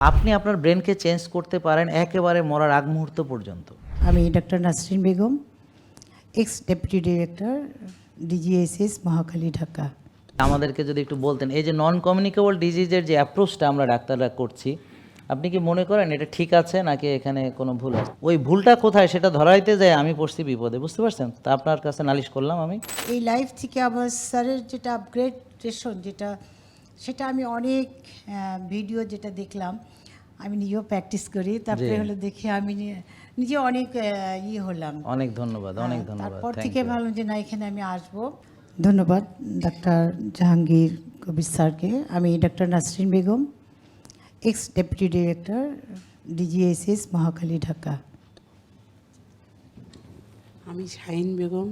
আপনি আপনার ব্রেনকে চেঞ্জ করতে পারেন একেবারে মরার আগ মুহূর্ত পর্যন্ত। আমি doctor Nasrin Begum, ex deputy director, DGSS, Mohakhali, Dhaka. আমাদেরকে যদি একটু বলতেন, এই যে নন কমিউনিকেবল ডিজিজের যে অ্যাপ্রোচটা আমরা ডাক্তাররা করছি, আপনি কি মনে করেন এটা ঠিক আছে নাকি এখানে কোনো ভুল আছে? ওই ভুলটা কোথায় সেটা ধরাইতে যায় আমি পড়ছি বিপদে, বুঝতে পারছেন? তা আপনার কাছে নালিশ করলাম আমি। এই লাইফ থেকে আমার স্যারের যেটা আপগ্রেডেশন সেটা আমি অনেক ভিডিও যেটা দেখলাম, আমি নিজেও প্র্যাকটিস করি, তারপরে হলো দেখে আমি নিজে অনেক হলাম। অনেক ধন্যবাদ, অনেক ধন্যবাদ। তারপর Thank থেকে you. ভাবলাম যে না, এখানে আমি আসবো। ধন্যবাদ ডাক্তার জাহাঙ্গীর কবির স্যারকে। আমি doctor Nasrin Begum, ex deputy director, DGSS, Mohakhali, Dhaka. আমি Shahin Begum,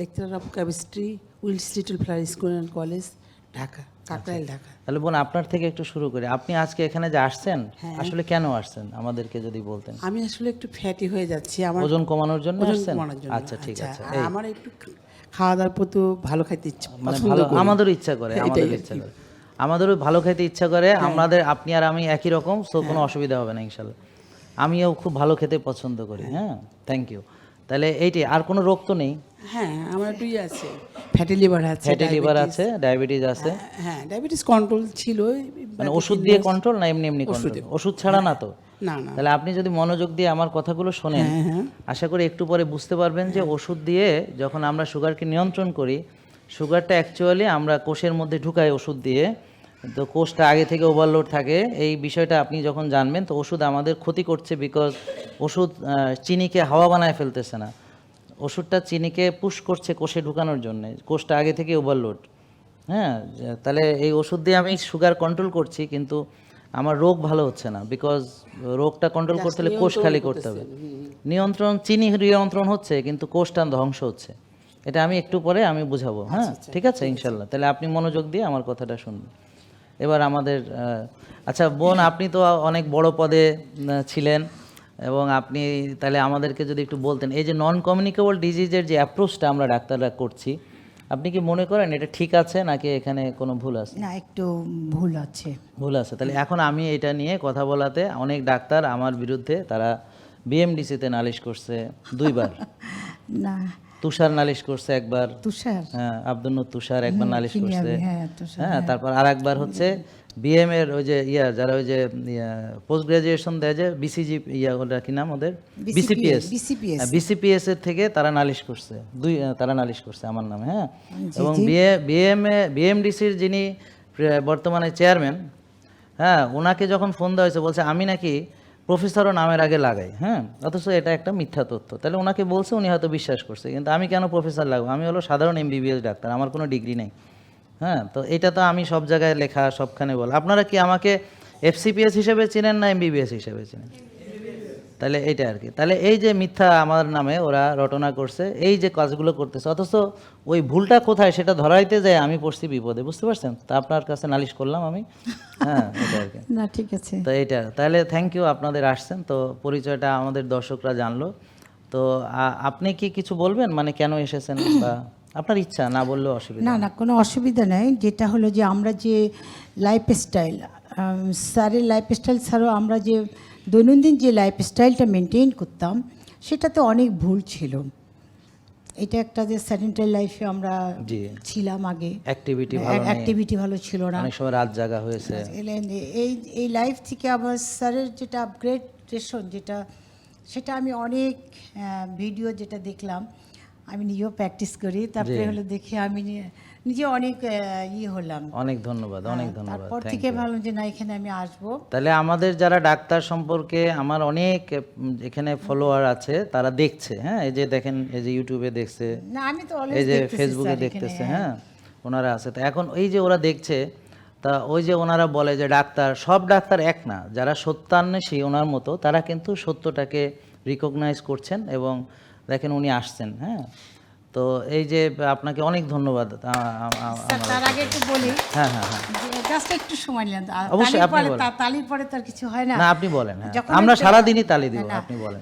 lecturer of chemistry, Wills Little Flower school and college, Dhaka, Kakrail, Dhaka. তাহলে বোন আপনার থেকে একটু শুরু করি। আপনি আজকে এখানে যে আসছেন, আসলে কেন আসছেন আমাদেরকে যদি বলতেন। আমি আসলে একটু ফ্যাটি হয়ে যাচ্ছি, আমার ওজন কমানোর জন্য ওজন আসছেন? কমানোর জন্য। আচ্ছা, ঠিক আছে। আর আমার একটু খাওয়া দাওয়ার প্রতি ভালো খাইতে ইচ্ছা, মানে পছন্দ ভালো, করি। আমাদেরও ইচ্ছা করে, আমাদেরও ইচ্ছা করে, আমাদেরও ভালো খেতে ইচ্ছা করে। আমাদের আপনি আর আমি একই রকম, সো কোনো অসুবিধা হবে না ইনশাল্লাহ। আমিও খুব ভালো খেতে পছন্দ করি। হ্যাঁ, থ্যাংক ইউ। তাহলে এইটি, আর কোনো রোগ তো নেই? হ্যাঁ, আমার একটু আছে, ফ্যাটি লিভার আছে, ফ্যাটি লিভার আছে, ডায়াবেটিস আছে। হ্যাঁ, ডায়াবেটিস কন্ট্রোল ছিল। মানে ওষুধ দিয়ে কন্ট্রোল না এমনি এমনি কন্ট্রোল? ওষুধ ছাড়া না তো? না না, তাহলে আপনি যদি মনোযোগ দিয়ে আমার কথাগুলো শোনেন, আশা করি একটু পরে বুঝতে পারবেন যে ওষুধ দিয়ে যখন আমরা সুগারকে নিয়ন্ত্রণ করি, সুগারটা অ্যাকচুয়ালি আমরা কোষের মধ্যে ঢুকাই ওষুধ দিয়ে, তো কোষটা আগে থেকে ওভারলোড থাকে। এই বিষয়টা আপনি যখন জানবেন, তো ওষুধ আমাদের ক্ষতি করছে, বিকজ ওষুধ চিনিকে হাওয়া বানায় ফেলতেছে না, ওষুধটা চিনিকে পুশ করছে কোষে ঢুকানোর জন্য, কোষটা আগে থেকে ওভারলোড। হ্যাঁ, তাহলে এই ওষুধ দিয়ে আমি সুগার কন্ট্রোল করছি, কিন্তু আমার রোগ ভালো হচ্ছে না, বিকজ রোগটা কন্ট্রোল করতে হলে কোষ খালি করতে হবে। নিয়ন্ত্রণ, চিনি নিয়ন্ত্রণ হচ্ছে, কিন্তু কোষটা ধ্বংস হচ্ছে। এটা আমি একটু পরে আমি বুঝাবো। হ্যাঁ, ঠিক আছে ইনশাল্লাহ। তাহলে আপনি মনোযোগ দিয়ে আমার কথাটা শুনবেন। এবার আমাদের আচ্ছা বোন, আপনি তো অনেক বড় পদে ছিলেন, এবং আপনি তাহলে আমাদেরকে যদি একটু বলতেন, এই যে নন কমিউনিকেবল ডিজিজের যে অ্যাপ্রোচটা আমরা ডাক্তাররা করছি, আপনি কি মনে করেন এটা ঠিক আছে নাকি এখানে কোনো ভুল আছে? না, একটু ভুল আছে। ভুল আছে। তাহলে এখন আমি এটা নিয়ে কথা বলাতে অনেক ডাক্তার আমার বিরুদ্ধে, তারা বিএমডিসিতে নালিশ করছে 2 বার। না, তুষার নালিশ করছে একবার, তুষার, হ্যাঁ আব্দুল নূর তুষার একবার নালিশ চিনি করছে। আমি, হ্যাঁ, তুষার, হ্যাঁ, তারপর আর একবার হচ্ছে বিএম এর ওই যে যারা ওই যে পোস্ট গ্রাজুয়েশন দেয় যে বিসিজি, ওটা কি নাম ওদের, বিসিপিএস, বিসিপিএস এর থেকে তারা নালিশ করছে, তারা নালিশ করছে আমার নামে। হ্যাঁ, এবং বিএমডিসির যিনি বর্তমানে চেয়ারম্যান, হ্যাঁ, ওনাকে যখন ফোন দেওয়া হয়েছে, বলছে আমি নাকি প্রফেসরও নামের আগে লাগাই। হ্যাঁ, অথচ এটা একটা মিথ্যা তথ্য। তাহলে ওনাকে বলছে, উনি হয়তো বিশ্বাস করছে, কিন্তু আমি কেন প্রফেসর লাগাবো? আমি হলো সাধারণ এমবিবিএস ডাক্তার, আমার কোনো ডিগ্রি নেই। হ্যাঁ, তো এটা তো আমি সব জায়গায় লেখা, সবখানে বল। আপনারা কি আমাকে এফসিপিএস হিসেবে চিনেন না এমবিবিএস হিসেবে চিনেন? তাহলে এইটা আর কি। তাহলে এই যে মিথ্যা আমার নামে ওরা রটনা করছে, এই যে কাজগুলো করতেছে, অথচ ওই ভুলটা কোথায় সেটা ধরাইতে যায় আমি পড়ছি বিপদে, বুঝতে পারছেন? তা আপনার কাছে নালিশ করলাম আমি। হ্যাঁ, এটা আর কি। না, ঠিক আছে। তো এইটা, তাহলে থ্যাংক ইউ, আপনাদের আসছেন, তো পরিচয়টা আমাদের দর্শকরা জানলো। তো আপনি কি কিছু বলবেন, মানে কেন এসেছেন, বা আপনার ইচ্ছা, না বললেও অসুবিধা না নেই। না, কোনো অসুবিধা নেই। যেটা হলো যে আমরা যে লাইফস্টাইল, স্যারের লাইফস্টাইল ছাড়াও আমরা যে দৈনন্দিন যে লাইফস্টাইলটা মেনটেন করতাম, সেটাতে অনেক ভুল ছিল। এটা একটা যে স্যানিটারি লাইফে আমরা জি, ছিলাম আগে, অ্যাক্টিভিটি ভালো ছিল না, অনেক সময় রাত জাগা হয়েছে। এই লাইফ থেকে আমার স্যারের যেটা আপগ্রেডেশন সেটা আমি অনেক ভিডিও যেটা দেখলাম, আমি নিজেও প্র্যাকটিস করি, তারপরে হলো দেখে আমি নিজে অনেক হলাম। অনেক ধন্যবাদ, অনেক ধন্যবাদ। তারপর থেকে ভাবলাম যে না, এখানে আমি আসবো। তাহলে আমাদের যারা ডাক্তার সম্পর্কে আমার অনেক এখানে ফলোয়ার আছে, তারা দেখছে। হ্যাঁ, এই যে দেখেন, এই যে ইউটিউবে দেখছে, না, আমি তো এই যে ফেসবুকে দেখতেছে। হ্যাঁ, ওনারা আছে। তো এখন এই যে ওরা দেখছে, তা ওই যে ওনারা বলে যে ডাক্তার, সব ডাক্তার এক না, যারা সত্যান্বেষী ওনার মতো, তারা কিন্তু সত্যটাকে রিকগনাইজ করছেন, এবং দেখেন উনি আসছেন। হ্যাঁ, তো এই যে আপনাকে অনেক ধন্যবাদ। তার আগে একটু বলি, হ্যাঁ হ্যাঁ হ্যাঁ, জাস্ট একটু সময় নিলেন। অবশ্যই আপনি বলেন। তালির পরে তার কিছু হয় না। না, আপনি বলেন। হ্যাঁ, আমরা সারাদিনই তালি দিব, আপনি বলেন।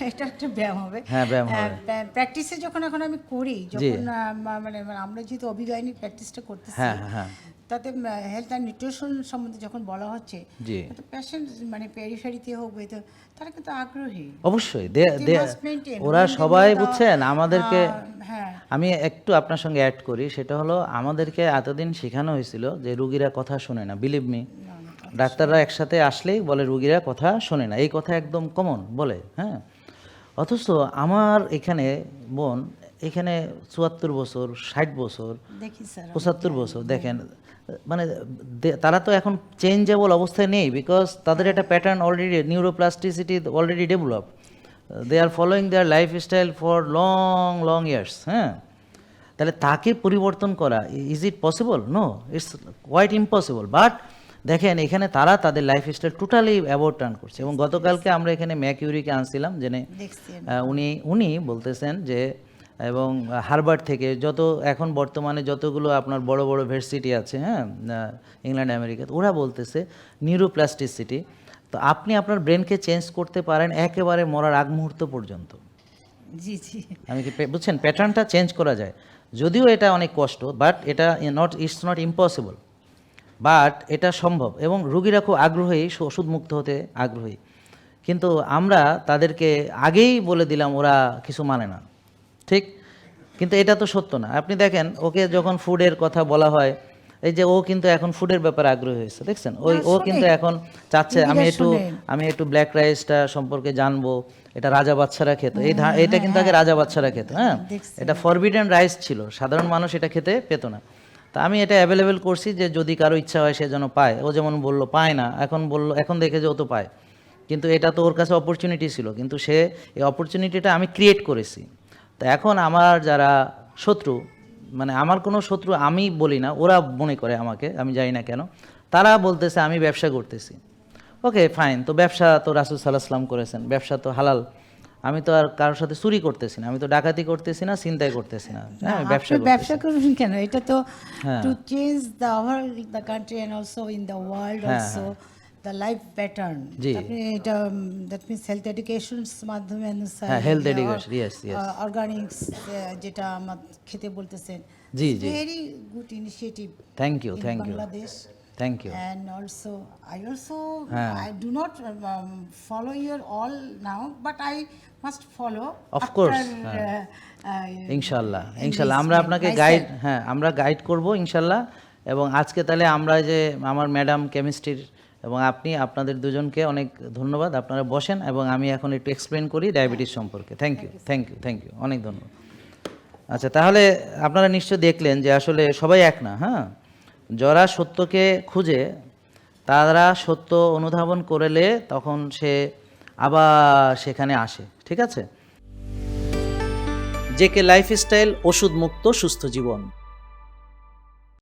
এটা একটা ব্যায়াম হবে। হ্যাঁ, ব্যায়াম হবে। প্র্যাকটিসে যখন এখন আমি করি, যখন মানে আমরা যেহেতু অভিজ্ঞানী প্র্যাকটিসটা করতেছি, হ্যাঁ হ্যাঁ, তাতে হেলথ অ্যান্ড নিউট্রিশন সম্বন্ধে যখন বলা হচ্ছে, জি তো পেশেন্ট মানে পেরিফেরিতে হোক তো তারা কিন্তু আগ্রহী। অবশ্যই They must maintain. ওরা When they সবাই know the, বুঝছেন আমাদেরকে হ্যাঁ আমি একটু আপনার সঙ্গে অ্যাড করি, সেটা হলো আমাদেরকে এতদিন শেখানো হয়েছিল যে রুগীরা কথা শোনে না, বিলিভ মি। ডাক্তাররা একসাথে আসলেই বলে রুগীরা কথা শোনে না, এই কথা একদম কমন বলে, হ্যাঁ। অথচ আমার এখানে বোন এখানে 74 বছর, 60 বছর, দেখি স্যার 75 বছর, দেখেন মানে তারা তো এখন চেঞ্জেবল অবস্থায় নেই, বিকজ তাদের একটা pattern already, neuroplasticity already develop, they are following their lifestyle for long long years, হ্যাঁ। তাহলে তাকে পরিবর্তন করা, is it possible? No, it's quite impossible. But দেখেন এখানে তারা তাদের লাইফস্টাইল টোটালি অ্যাবাউট টার্ন করছে। এবং গতকালকে আমরা এখানে ম্যাকিউরিকে আনছিলাম, জেনে দেখছি উনি বলতেছেন যে, এবং হার্ভার্ড থেকে যত এখন বর্তমানে যতগুলো আপনার বড় বড় ভার্সিটি আছে, হ্যাঁ, ইংল্যান্ড আমেরিকাতে, ওরা বলতেছে নিউরোপ্লাস্টিসিটি, তো আপনি আপনার ব্রেনকে চেঞ্জ করতে পারেন একেবারে মরার আগ মুহূর্ত পর্যন্ত। জি জি আমি কি বুঝছেন, প্যাটার্নটা চেঞ্জ করা যায়, যদিও এটা অনেক কষ্ট, বাট এটা ইটস নট ইম্পসিবল, বাট এটা সম্ভব। এবং রুগীরা খুব আগ্রহী, ওষুধ মুক্ত হতে আগ্রহী, কিন্তু আমরা তাদেরকে আগেই বলে দিলাম, ওরা কিছু মানে না, ঠিক। কিন্তু এটা তো সত্য না। আপনি দেখেন ওকে যখন ফুডের কথা বলা হয়, এই যে ও কিন্তু এখন ফুডের ব্যাপারে আগ্রহী হয়েছে, দেখছেন, ও কিন্তু এখন চাচ্ছে আমি একটু ব্ল্যাক রাইসটা সম্পর্কে জানবো, এটা রাজা বাচ্চারা খেত, এটা কিন্তু আগে রাজা বাচ্চারা খেত, হ্যাঁ, এটা ফরবিডেন রাইস ছিল, সাধারণ মানুষ এটা খেতে পেত না। তা আমি এটা অ্যাভেলেবেল করছি যে যদি কারো ইচ্ছা হয় সে যেন পায়। ও যেমন বললো পায় না, এখন দেখে যে ও তো পায়, কিন্তু এটা তো ওর কাছে অপরচুনিটি ছিল, কিন্তু সে এই অপরচুনিটিটা আমি ক্রিয়েট করেছি। তো এখন আমার যারা শত্রু, মানে আমার কোনো শত্রু আমি বলি না, ওরা মনে করে আমাকে, আমি জানি না কেন, তারা বলতেছে আমি ব্যবসা করতেছি। ওকে ফাইন, তো ব্যবসা তো রাসূল সাল্লাল্লাহু আলাইহি ওয়াসাল্লাম করেছেন, ব্যবসা তো হালাল, আমি তো আর কারোর সাথে চুরি করতেছি না, আমি তো ডাকাতি করতেছি না, ছিনতাই করতেছি না, হ্যাঁ, আমি ব্যবসা করবেন কেন? এটা তো to change the country and also in the world also the life pattern. জি। আপনি এটা দ্যাট মিনস হেলথ এডুকেশনস মাধ্যমে হ্যাঁ, হেলথ এডুকেশন, ইয়েস অর্গানিক্স যেটা আমার খেতে বলতেছেন, জি জি, very good initiative thank you in thank you Bangladesh. Thank you. And also হ্যাঁ। I do not follow your all now, but I must follow Of course, ইনশাল্লাহ আমরা আপনাকে গাইড, হ্যাঁ, আমরা গাইড করব ইনশাল্লাহ। এবং আজকে তাহলে আমরা যে আমার ম্যাডাম কেমিস্ট্রির এবং আপনি, আপনাদের দুজনকে অনেক ধন্যবাদ। আপনারা বসেন এবং আমি এখন একটু এক্সপ্লেন করি ডায়াবেটিস সম্পর্কে। থ্যাংক ইউ, অনেক ধন্যবাদ। আচ্ছা, তাহলে আপনারা নিশ্চয় দেখলেন যে আসলে সবাই এক না, হ্যাঁ। যারা সত্যকে খুঁজে, তারা সত্য অনুধাবন করলে তখন সে আবার সেখানে আসে, ঠিক আছে। জেকে লাইফস্টাইল, ওষুধ মুক্ত সুস্থ জীবন।